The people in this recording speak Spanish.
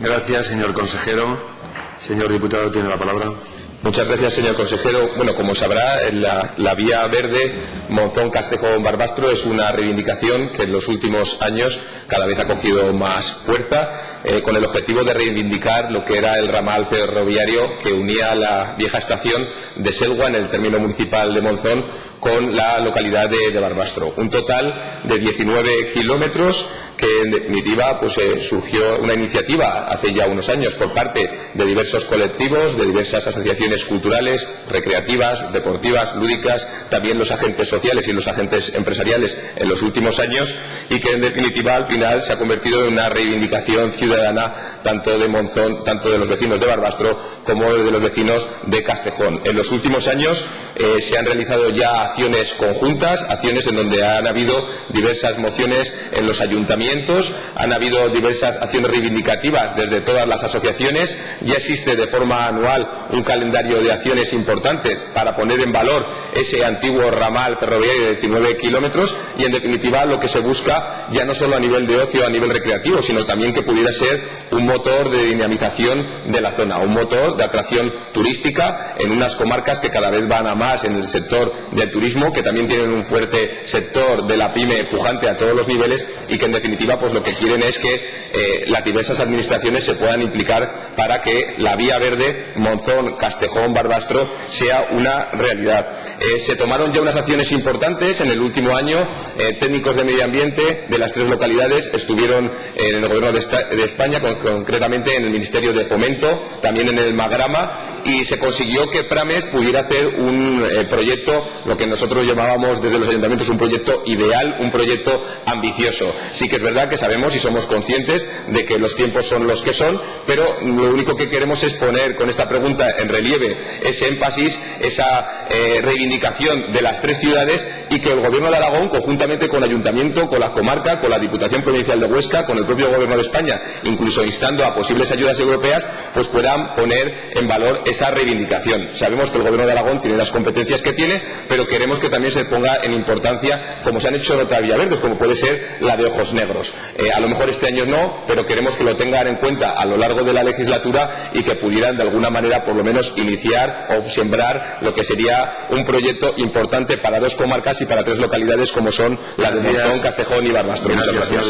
Gracias, señor consejero. Señor diputado, tiene la palabra. Muchas gracias, señor consejero. Bueno, como sabrá, la vía verde Monzón-Castejón-Barbastro es una reivindicación que en los últimos años cada vez ha cogido más fuerza, con el objetivo de reivindicar lo que era el ramal ferroviario que unía la vieja estación de Selva, en el término municipal de Monzón, con la localidad de Barbastro. Un total de 19 kilómetros que, en definitiva, surgió una iniciativa hace ya unos años por parte de diversos colectivos, de diversas asociaciones culturales, recreativas, deportivas, lúdicas, también los agentes sociales y los agentes empresariales en los últimos años, y que, en definitiva, al final se ha convertido en una reivindicación ciudadana tanto de Monzón, tanto de los vecinos de Barbastro como de los vecinos de Castejón. En los últimos años se han realizado ya acciones conjuntas, acciones en donde han habido diversas mociones en los ayuntamientos, han habido diversas acciones reivindicativas desde todas las asociaciones, ya existe de forma anual un calendario de acciones importantes para poner en valor ese antiguo ramal ferroviario de 19 kilómetros y, en definitiva, lo que se busca ya no solo a nivel de ocio, a nivel recreativo, sino también que pudiera ser un motor de dinamización de la zona, un motor de atracción turística en unas comarcas que cada vez van a más en el sector del turismo, que también tienen un fuerte sector de la pyme pujante a todos los niveles y que, en definitiva, lo que quieren es que las diversas administraciones se puedan implicar para que la vía verde Monzón-Castejón-Barbastro sea una realidad. Se tomaron ya unas acciones importantes en el último año. Técnicos de medio ambiente de las tres localidades estuvieron en el Gobierno de España, concretamente en el Ministerio de Fomento, también en el Magrama, y se consiguió que Prames pudiera hacer un proyecto, lo que nosotros llamábamos desde los ayuntamientos un proyecto ideal, un proyecto ambicioso. Sí que es verdad que sabemos y somos conscientes de que los tiempos son los que son, pero lo único que queremos es poner con esta pregunta en relieve ese énfasis, esa reivindicación de las tres ciudades, y que el Gobierno de Aragón, conjuntamente con el Ayuntamiento, con la comarca, con la Diputación Provincial de Huesca, con el propio Gobierno de España, incluso instando a posibles ayudas europeas, puedan poner en valor esa reivindicación. Sabemos que el Gobierno de Aragón tiene las competencias que tiene, pero queremos que también se ponga en importancia, como se han hecho en otras vías verdes, como puede ser la de Ojos Negros. A lo mejor este año no, pero queremos que lo tengan en cuenta a lo largo de la legislatura y que pudieran de alguna manera por lo menos iniciar o sembrar lo que sería un proyecto importante para dos comarcas y para tres localidades como son la de Monzón, Castejón y Barbastro. Muchas gracias.